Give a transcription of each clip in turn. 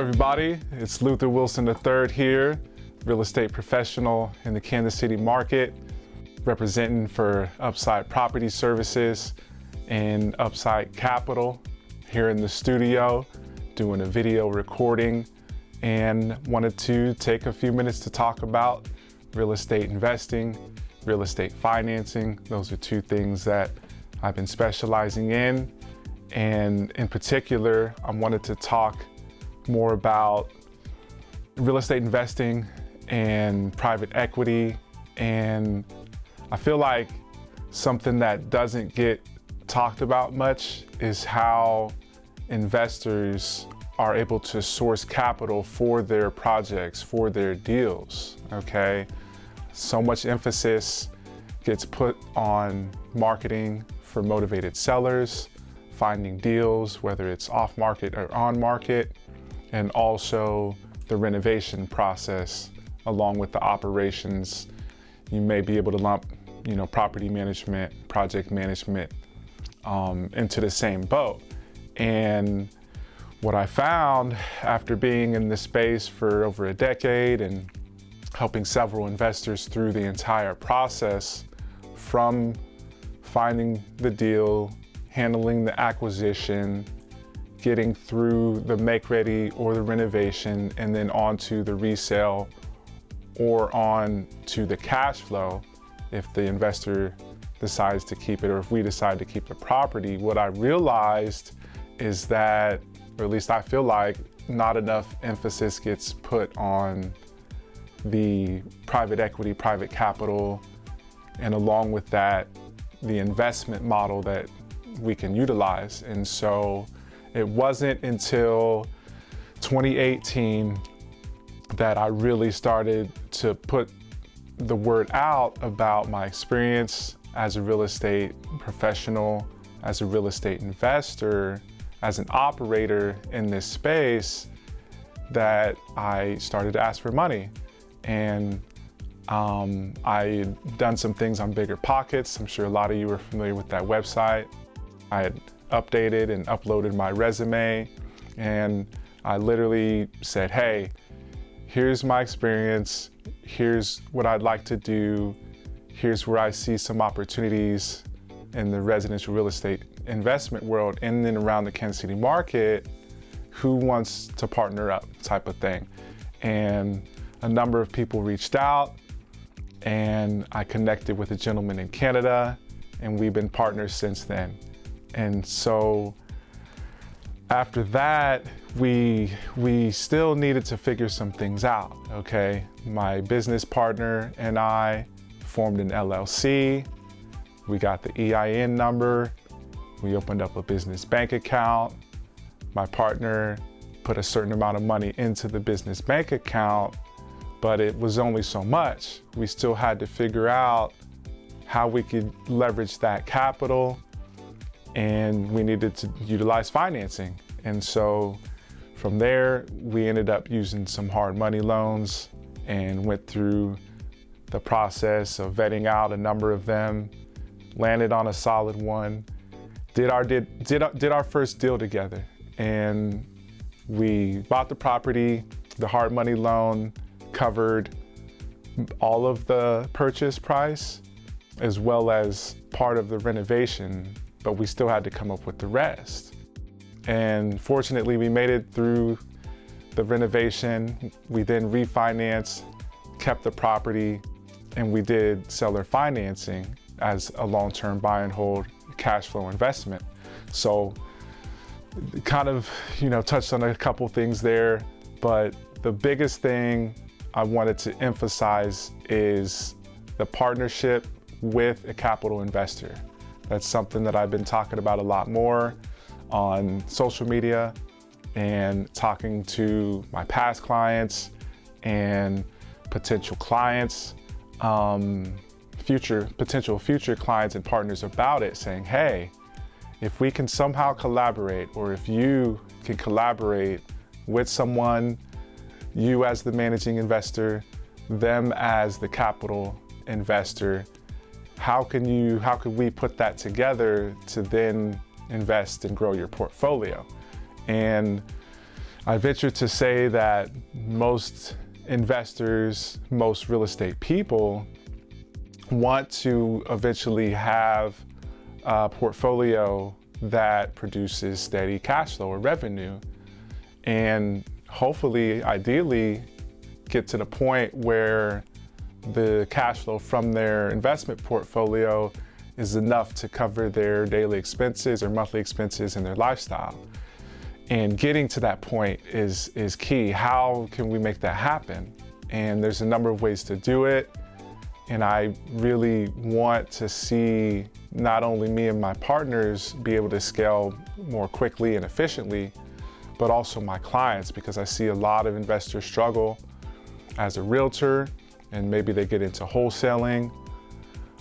everybody. It's Luther Wilson III here, real estate professional in the Kansas City market, representing for Upside Property Services and Upside Capital here in the studio, doing a video recording, and wanted to take a few minutes to talk about real estate investing, real estate financing. Those are two things that I've been specializing in. And in particular, I wanted to talk more about real estate investing and private equity. And I feel like something that doesn't get talked about much is how investors are able to source capital for their projects, for their deals, okay? So much emphasis gets put on marketing for motivated sellers, finding deals, whether it's off market or on market, and also the renovation process along with the operations. You may be able to lump, property management, project management into the same boat. And what I found after being in this space for over a decade and helping several investors through the entire process, from finding the deal, handling the acquisition, getting through the make-ready or the renovation, and then on to the resale or on to the cash flow if the investor decides to keep it or if we decide to keep the property. What I realized is that, or at least I feel like, not enough emphasis gets put on the private equity, private capital, and along with that, the investment model that we can utilize. And so it wasn't until 2018 that I really started to put the word out about my experience as a real estate professional, as a real estate investor, as an operator in this space, that I started to ask for money. And I had done some things on BiggerPockets. I'm sure a lot of you are familiar with that website. I had updated and uploaded my resume, and I literally said, hey, here's my experience, here's what I'd like to do, here's where I see some opportunities in the residential real estate investment world in and around the Kansas City market, who wants to partner up, type of thing. And a number of people reached out, and I connected with a gentleman in Canada, and we've been partners since then. And so after that, we still needed to figure some things out, okay? My business partner and I formed an LLC. We got the EIN number. We opened up a business bank account. My partner put a certain amount of money into the business bank account, but it was only so much. We still had to figure out how we could leverage that capital, and we needed to utilize financing. And so from there, we ended up using some hard money loans and went through the process of vetting out a number of them, landed on a solid one, did our first deal together. And we bought the property. The hard money loan covered all of the purchase price as well as part of the renovation, but we still had to come up with the rest. And fortunately, we made it through the renovation. We then refinanced, kept the property, and we did seller financing as a long-term buy and hold cash flow investment. So kind of, touched on a couple things there, but the biggest thing I wanted to emphasize is the partnership with a capital investor. That's something that I've been talking about a lot more on social media and talking to my past clients and potential clients, potential future clients and partners about it, saying, hey, if we can somehow collaborate, or if you can collaborate with someone, you as the managing investor, them as the capital investor, how could we put that together to then invest and grow your portfolio? And I venture to say that most investors, most real estate people want to eventually have a portfolio that produces steady cash flow or revenue, and hopefully, ideally, get to the point where the cash flow from their investment portfolio is enough to cover their daily expenses or monthly expenses and their lifestyle. And getting to that point is key. How can we make that happen? And there's a number of ways to do it. And I really want to see not only me and my partners be able to scale more quickly and efficiently, but also my clients, because I see a lot of investors struggle as a realtor, and maybe they get into wholesaling.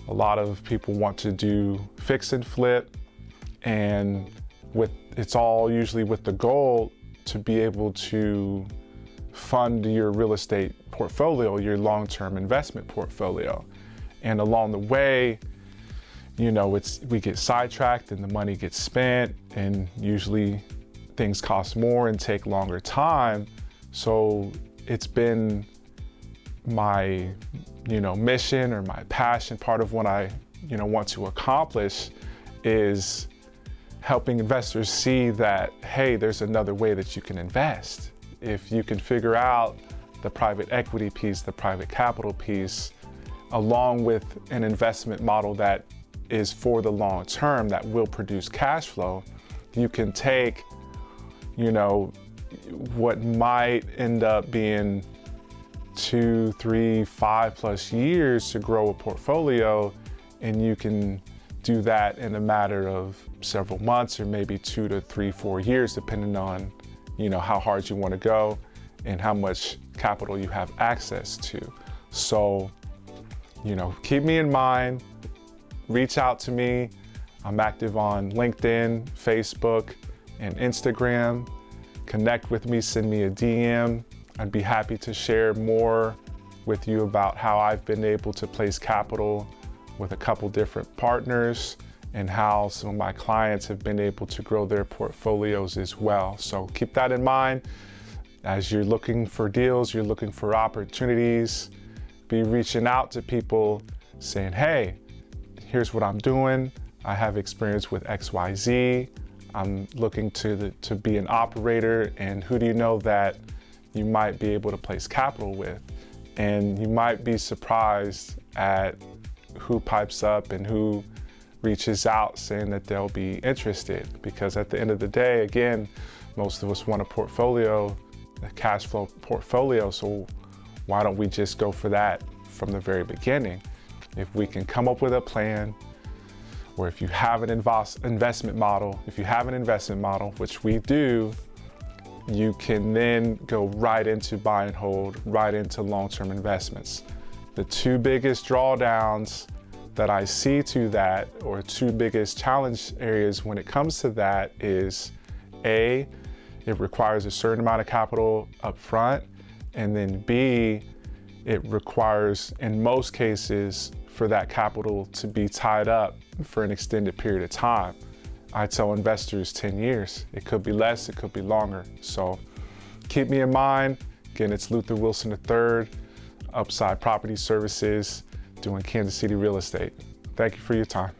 A lot of people want to do fix and flip, and it's all usually with the goal to be able to fund your real estate portfolio, your long-term investment portfolio. And along the way, we get sidetracked and the money gets spent, and usually things cost more and take longer time. So it's been my, mission or my passion. Part of what I, want to accomplish is helping investors see that, hey, there's another way that you can invest. If you can figure out the private equity piece, the private capital piece, along with an investment model that is for the long term, that will produce cash flow, you can take, what might end up being 2, 3, 5+ years to grow a portfolio, and you can do that in a matter of several months, or maybe 2 to 3, 4 years, depending on, how hard you want to go and how much capital you have access to. So, keep me in mind, reach out to me. I'm active on LinkedIn, Facebook, and Instagram. Connect with me, send me a DM. I'd be happy to share more with you about how I've been able to place capital with a couple different partners, and how some of my clients have been able to grow their portfolios as well. So keep that in mind as you're looking for deals, you're looking for opportunities. Be reaching out to people saying, hey, here's what I'm doing. I have experience with XYZ. I'm looking to be an operator, and who do you know that you might be able to place capital with? And you might be surprised at who pipes up and who reaches out saying that they'll be interested, because at the end of the day, again, most of us want a portfolio, a cash flow portfolio, so why don't we just go for that from the very beginning? If we can come up with a plan, or if you have an investment model, which we do, you can then go right into buy and hold, right into long-term investments. The two biggest drawdowns that I see to that, or two biggest challenge areas when it comes to that, is A, it requires a certain amount of capital up front, and then B, it requires, in most cases, for that capital to be tied up for an extended period of time. I tell investors 10 years. It could be less, it could be longer. So keep me in mind. Again, it's Luther Wilson III, Upside Property Services, doing Kansas City real estate. Thank you for your time.